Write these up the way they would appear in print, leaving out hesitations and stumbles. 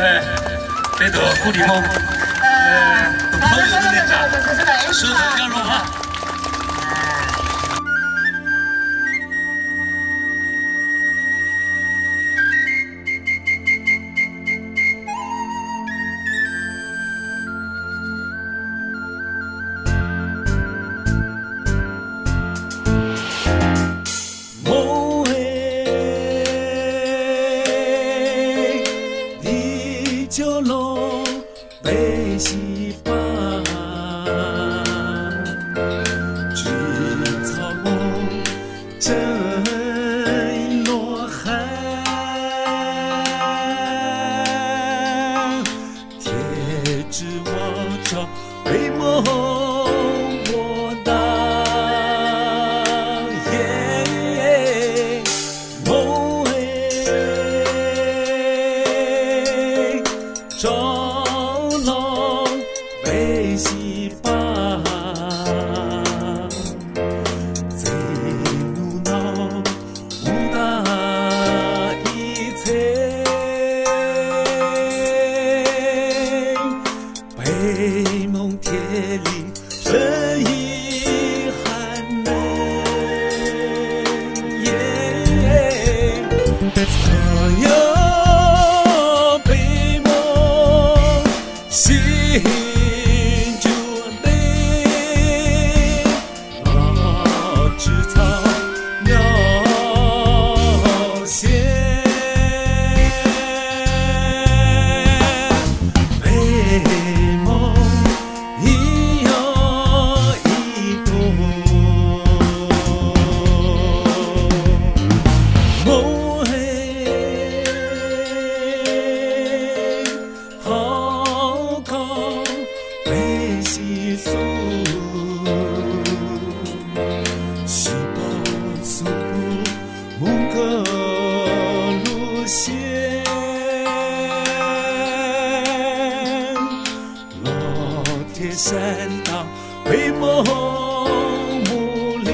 哎，这个古地方，朋友的那个，舌头相融啊。 九龙北西巴，织草梦正落寒，铁指王朝为梦我当梦中龙北西巴，贼怒恼无大一切，北蒙铁里人意寒冷，左右。 心就得老枝草鸟仙，北蒙一摇一动，梦嘿好。 北西苏，西北苏布蒙哥路线，老铁山当北蒙木里。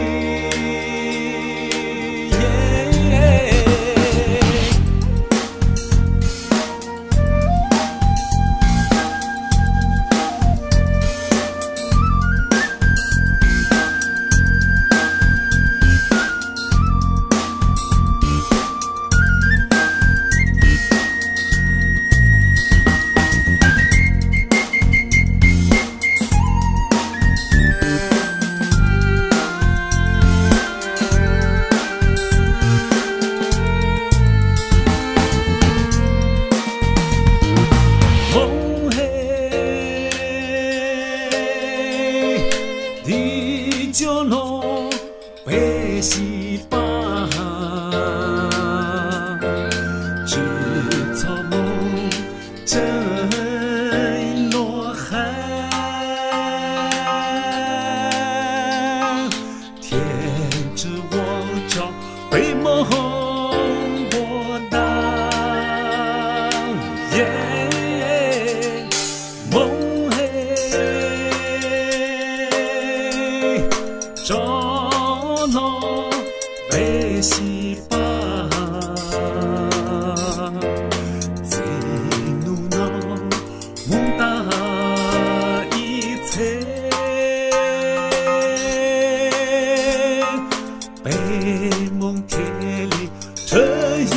九龙北西巴，织草梦正落寒，天之王朝北蒙我当梦中龙北西巴，贼怒恼蒙大一切，北蒙铁里这一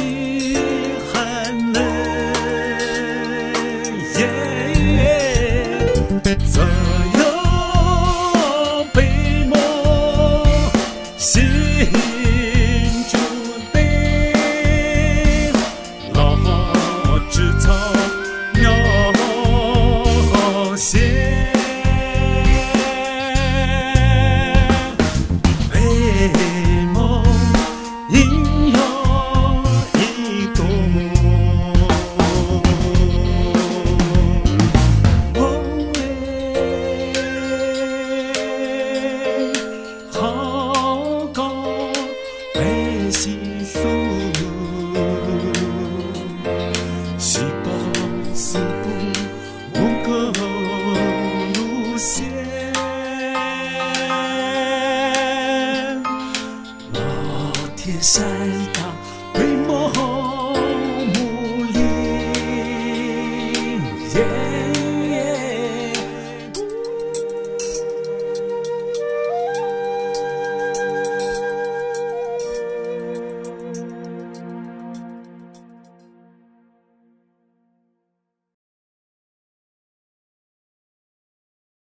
寒冷，左右北蒙。 心就得老枝草鸟仙，北蒙阴阳一动，梦好。 北西苏，西北苏布蒙哥路线，老铁山。